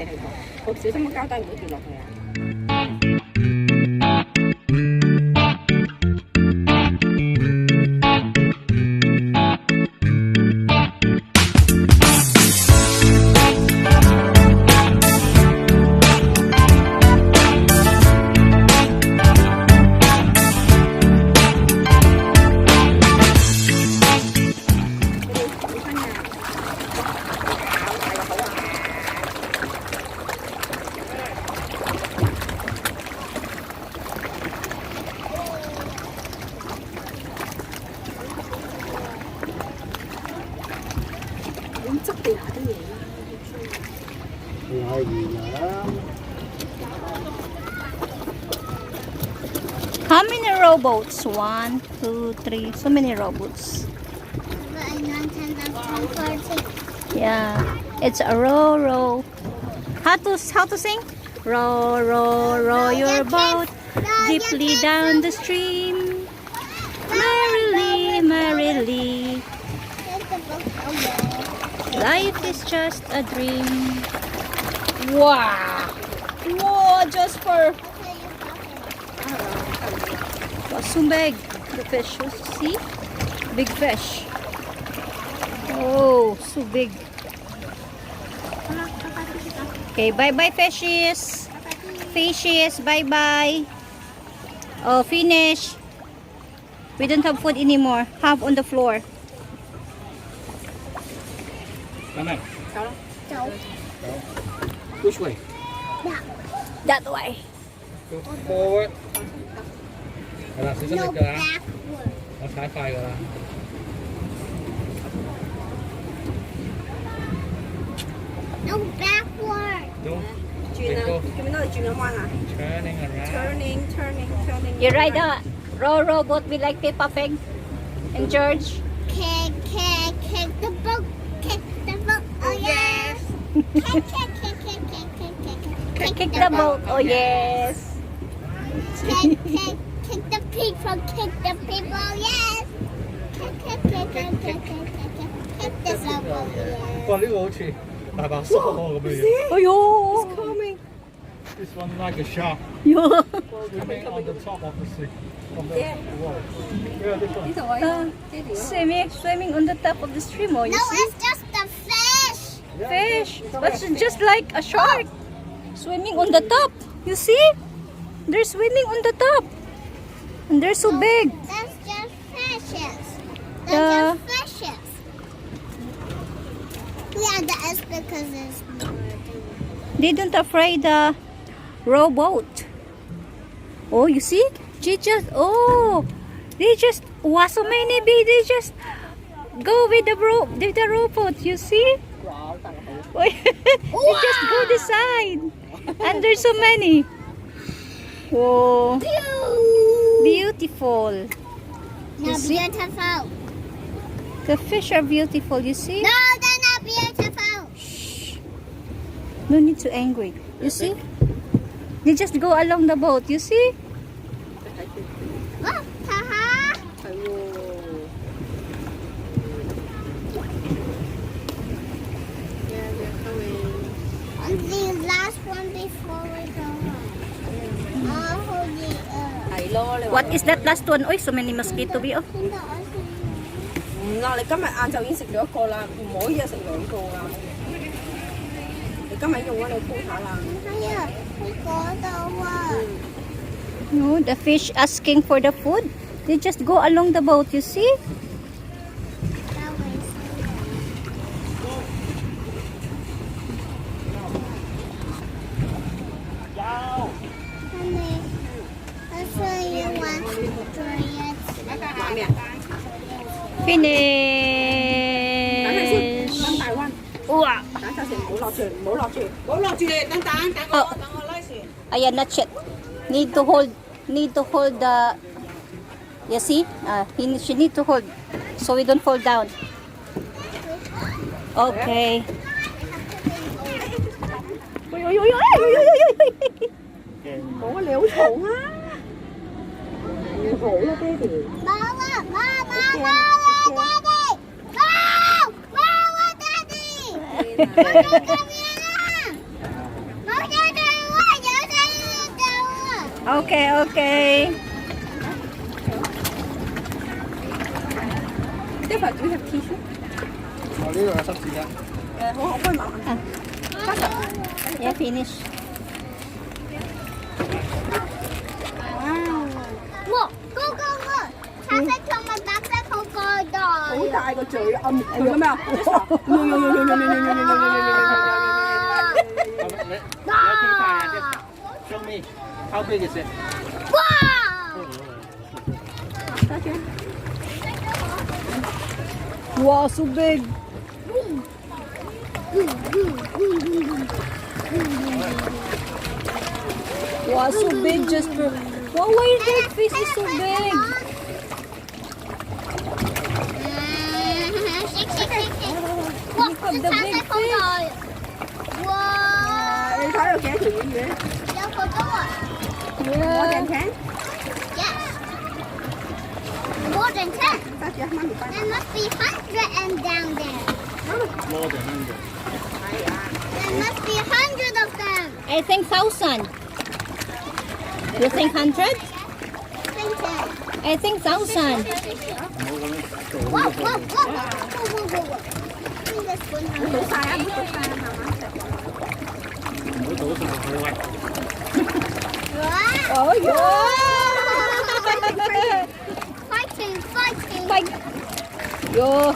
係個小心個膠帶唔好跌落去啊！執地下啲嘢啦，係啊。 How many rowboats? 1, 2, 3. So many rowboats. Yeah, it's a row, row. How to sing? Row, row, row your boat deeply down the stream. Merrily, merrily. Life is just a dream. Wow! Whoa, Jasper! Wow, so big. The fish, you see? Big fish. Oh, so big. Okay, bye-bye fishes. Fishes, bye-bye. Oh, finish. We don't have food anymore. Have on the floor. Come on. Go. Which way? That way. Go forward. 係啦，小心你腳啊！我踩快㗎啦。No backward. No. 轉啊！做咩都係轉緊彎啊 Turning around. Turning. You ride a rowboat be like Peppa Pig and George. Kick the boat. Kick the boat. Oh yes. Kick. Kick the boat. Oh yes. Kick the people. Kick the people. Yes. Kick the boat. Yes. 哇！呢個好似大白鯊咁嘅嘢。Oh yo. Coming. This one like a shark Yo. swimming on the top of the sea. Of the wall. Yeah, this one. 呢度位， Swimming on the top of the stream. Oh, you No, see? it's just the fish. Fish. But it's just like a shark. Swimming on the top. You see? They're swimming on the top. And they're so big. That's just fishes. Yeah. That's just fishes. Yeah, that is because it's They don't afraid the rowboat. Oh, you see? They just wow, so many big. They just go with the rowboat. You see? They just go this side, and there's so many. Whoa, beautiful. not see? beautiful. The fish are beautiful. You see? No, they're not beautiful. No need to angry. You see? They just go along the boat. You see? Look, haha. 係喎。The last one before we go home. Oh, the 係咯，你話 What is that last one? Oh, so many mosquito be. Oh. 唔啦，你今日晏晝已經食咗一個啦，唔可以食兩個啦。你今日用咗你鋪下啦。還有喺嗰度啊。 No, the fish asking for the food. They just go along the boat. You see? I'll show you one Juliet. 買咩啊？ Finish. 等大灣，哇！等陣先，唔好落住，唔好落住，唔好落住，等我拉船。Ayan na check. Need to hold the. You see? She need to hold so we don't fall down. Okay. Uy, uy, uy, uy, uy, uy, uy, uy. 好啊，你好重啊！好啦，爹哋。Daddy! Daddy! Okay, okay. Steph, do you have tissue? 我呢度有濕紙巾。我幫你抹。 Yeah, finish. Look, go, go, look. 橙色同埋白色好過袋。好大個嘴，佢咁樣。你有幾大啊？Show me. How big is it? Wow! Wow, so big. Wow, so big, Jasper. Wow, why is that fish is so big? Shake, shake, shake, shake. Look, Look at the big橙色好大。哇！你睇到幾多條魚魚？有好多啊。我定 Yeah. 艇， Yes. More than 10. 揸住媽咪翻。 There must be 100 and down there. More than 100. There must be 100 of them. I think 1,000. You think 100? Think 10. I think 1,000. 唔好咁樣做。 Whoa, whoa, whoa, whoa, whoa, whoa, whoa. I think this one 唔好 has 倒晒啊！唔好倒晒啊！慢慢食。唔好倒晒佢喂。 Wow. Oh, yeah. Fighting, fighting. Fight. Yo.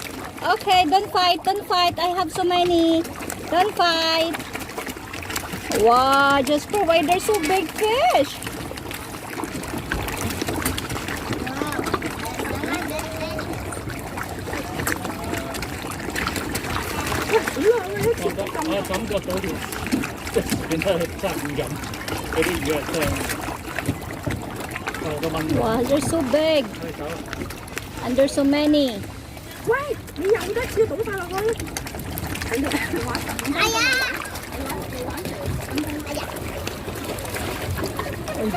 Okay, don't fight, don't fight. I have so many. Don't fight. Wow, Jasper, why there's so big fish?我感覺到條變得真唔飲嗰啲魚係真好多蚊。 Wow, they're so big. 去走。 And there's so many. 喂，你飲得次倒晒落去。哎呀！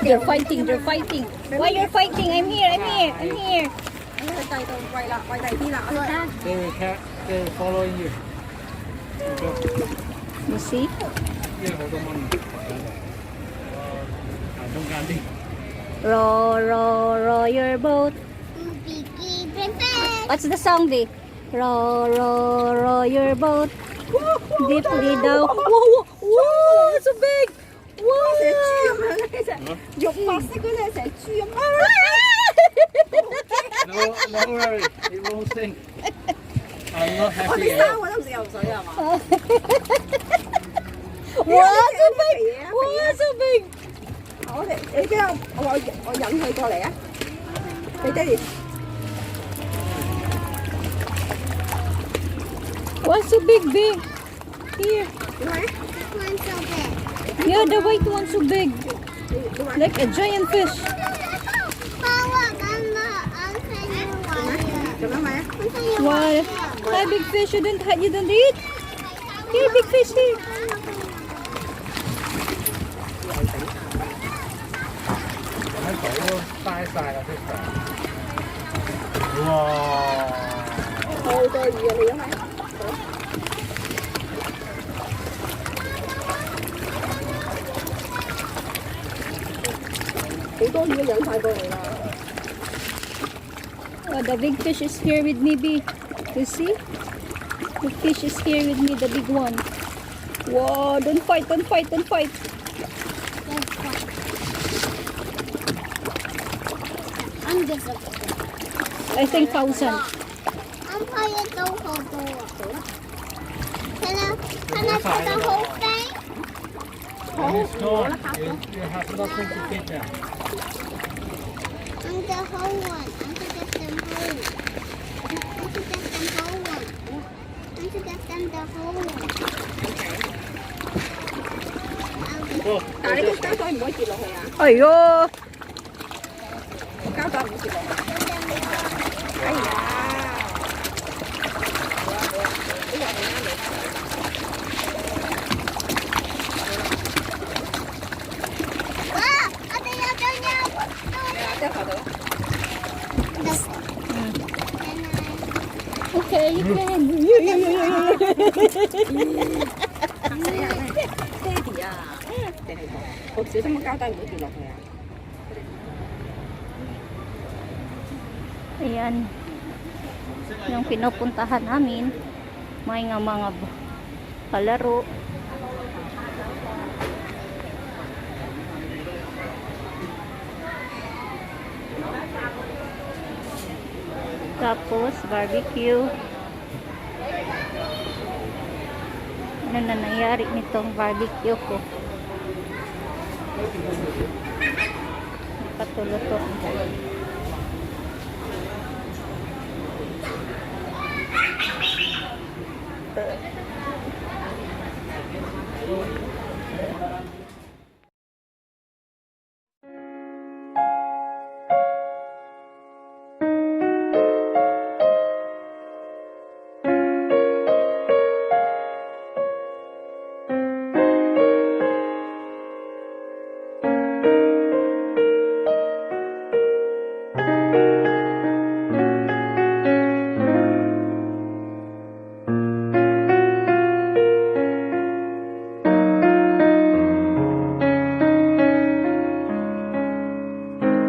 They're fighting, they're fighting. Why you're fighting? I'm here, I'm here, I'm here. 去第度喂啦，喂第啲啦。They will catch. They will following you. You see? 因為好多蚊喺度。行中間啲。 Row, row, row your boat. Biggie princess. What's the song, Di? Row, row, row your boat. Deeply down. Whoa, whoa, so big. 成豬 Wow. 咁樣嘅隻，肉白色嗰隻成豬咁。 No, no worry. It won't sink. I'm not 我 happy 哋 at 三 all. 個都唔食游水係嘛？ Wow, so big. Wow, so big. 我哋你俾我引佢過嚟啊！俾爹哋。 Wow, so big, big. Here. 點解？ One so big. Yeah, the white one so big. Like a giant fish. 幫我跟我安排你玩。做乜買啊？ Wow. Hi, big fish. You didn't eat? Here, big fish here. 喺度都嘥晒啦，啲飯。哇！好多魚啊！你因為好多魚都引晒過嚟啦。 Oh, the big fish is here with me, B. You see? The fish is here with me, the big one. Whoa, don't fight, don't fight, don't fight. I'm visible. I think 1,000. 安排嘢都好多啊。Can I put the whole thing? And it's gone. You have nothing to get there. I'm the whole one. I'm to get them whole. I'm to get them whole one. I'm to get them the whole one. 但係你個膠袋唔可以跌落去啊！ 哎呦，個膠袋唔跌落去。哎呀！哇！我哋有咗即係到。 okay, you can. 死啊！爹哋啊！定係講，我小心個膠袋唔好跌落去啊！ Ayan. Yung pinupuntahan namin. May nga mga palaro. Tapos, barbecue. Ano na nangyari nitong barbecue ko? Patuluto.